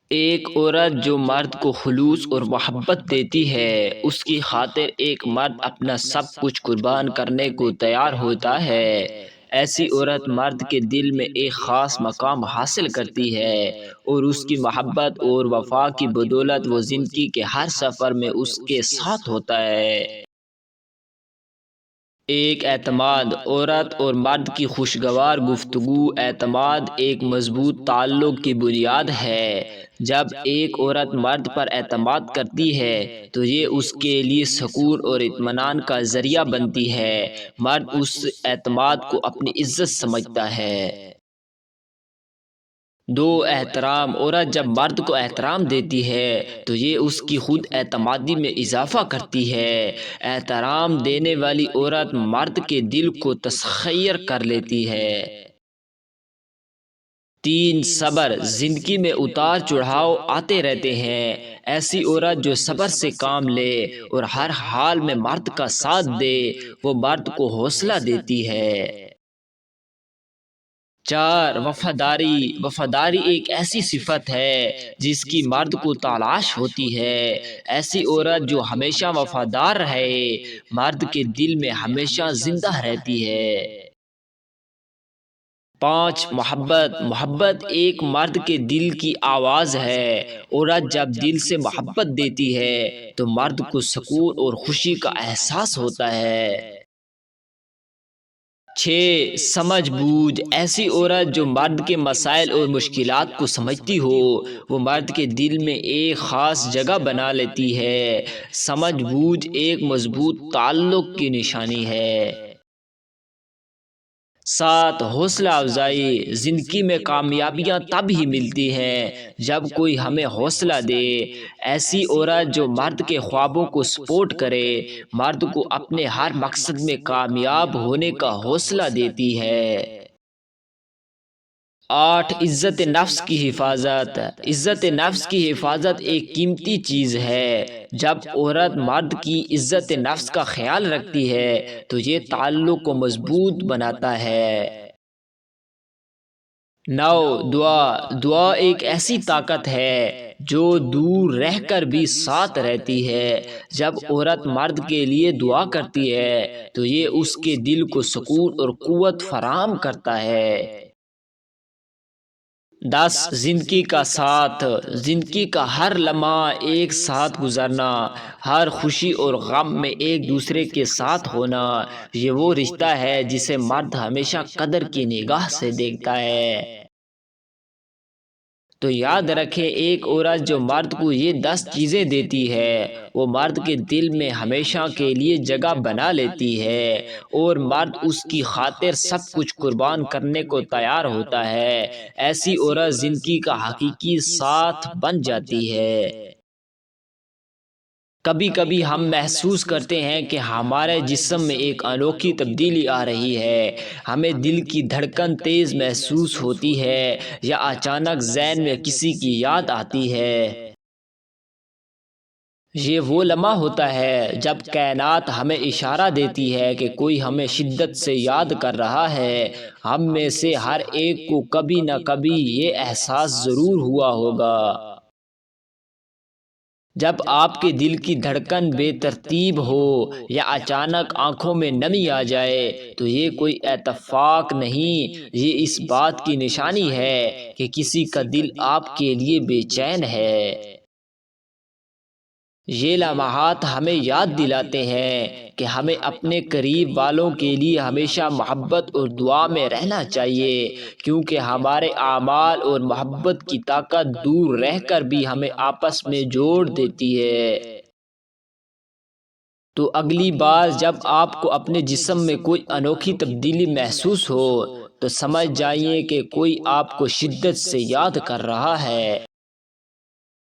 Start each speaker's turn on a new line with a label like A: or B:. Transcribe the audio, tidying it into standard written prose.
A: ایک عورت جو مرد کو خلوص اور محبت دیتی ہے، اس کی خاطر ایک مرد اپنا سب کچھ قربان کرنے کو تیار ہوتا ہے۔ ایسی عورت مرد کے دل میں ایک خاص مقام حاصل کرتی ہے اور اس کی محبت اور وفا کی بدولت وہ زندگی کے ہر سفر میں اس کے ساتھ ہوتا ہے۔ ایک اعتماد عورت اور مرد کی خوشگوار گفتگو۔ اعتماد ایک مضبوط تعلق کی بنیاد ہے۔ جب ایک عورت مرد پر اعتماد کرتی ہے تو یہ اس کے لیے سکون اور اطمینان کا ذریعہ بنتی ہے۔ مرد اس اعتماد کو اپنی عزت سمجھتا ہے۔ احترام عورت جب مرد کو احترام دیتی ہے تو یہ اس کی خود اعتمادی میں اضافہ کرتی ہے۔ احترام دینے والی عورت مرد کے دل کو تسخیر کر لیتی ہے۔ صبر زندگی میں اتار چڑھاؤ آتے رہتے ہیں۔ ایسی عورت جو صبر سے کام لے اور ہر حال میں مرد کا ساتھ دے وہ مرد کو حوصلہ دیتی ہے۔ وفاداری ایک ایسی صفت ہے جس کی مرد کو تلاش ہوتی ہے۔ ایسی عورت جو ہمیشہ وفادار رہے مرد کے دل میں ہمیشہ زندہ رہتی ہے۔ محبت ایک مرد کے دل کی آواز ہے۔ عورت جب دل سے محبت دیتی ہے تو مرد کو سکون اور خوشی کا احساس ہوتا ہے۔ سمجھ بوجھ ایسی عورت جو مرد کے مسائل اور مشکلات کو سمجھتی ہو وہ مرد کے دل میں ایک خاص جگہ بنا لیتی ہے۔ سمجھ بوجھ ایک مضبوط تعلق کی نشانی ہے۔ حوصلہ افزائی زندگی میں کامیابیاں تب ہی ملتی ہیں جب کوئی ہمیں حوصلہ دے۔ ایسی عورت جو مرد کے خوابوں کو سپورٹ کرے مرد کو اپنے ہر مقصد میں کامیاب ہونے کا حوصلہ دیتی ہے۔ عزت نفس کی حفاظت عزت نفس کی حفاظت ایک قیمتی چیز ہے۔ جب عورت مرد کی عزت نفس کا خیال رکھتی ہے تو یہ تعلق کو مضبوط بناتا ہے۔ دعا ایک ایسی طاقت ہے جو دور رہ کر بھی ساتھ رہتی ہے۔ جب عورت مرد کے لیے دعا کرتی ہے تو یہ اس کے دل کو سکون اور قوت فراہم کرتا ہے۔ زندگی کا ساتھ زندگی کا ہر لمحہ ایک ساتھ گزارنا، ہر خوشی اور غم میں ایک دوسرے کے ساتھ ہونا، یہ وہ رشتہ ہے جسے مرد ہمیشہ قدر کی نگاہ سے دیکھتا ہے۔ تو یاد رکھیں ایک عورت جو مرد کو یہ 10 چیزیں دیتی ہے وہ مرد کے دل میں ہمیشہ کے لیے جگہ بنا لیتی ہے اور مرد اس کی خاطر سب کچھ قربان کرنے کو تیار ہوتا ہے۔ ایسی عورت زندگی کا حقیقی ساتھ بن جاتی ہے۔ کبھی کبھی ہم محسوس کرتے ہیں کہ ہمارے جسم میں ایک انوکھی تبدیلی آ رہی ہے۔ ہمیں دل کی دھڑکن تیز محسوس ہوتی ہے یا اچانک ذہن میں کسی کی یاد آتی ہے۔ یہ وہ لمحہ ہوتا ہے جب کائنات ہمیں اشارہ دیتی ہے کہ کوئی ہمیں شدت سے یاد کر رہا ہے۔ ہم میں سے ہر ایک کو کبھی نہ کبھی یہ احساس ضرور ہوا ہوگا۔ جب آپ کے دل کی دھڑکن بے ترتیب ہو یا اچانک آنکھوں میں نمی آ جائے تو یہ کوئی اتفاق نہیں، یہ اس بات کی نشانی ہے کہ کسی کا دل آپ کے لیے بے چین ہے۔ یہ لمحات ہمیں یاد دلاتے ہیں کہ ہمیں اپنے قریب والوں کے لیے ہمیشہ محبت اور دعا میں رہنا چاہیے، کیونکہ ہمارے اعمال اور محبت کی طاقت دور رہ کر بھی ہمیں آپس میں جوڑ دیتی ہے۔ تو اگلی بار جب آپ کو اپنے جسم میں کوئی انوکھی تبدیلی محسوس ہو تو سمجھ جائیے کہ کوئی آپ کو شدت سے یاد کر رہا ہے۔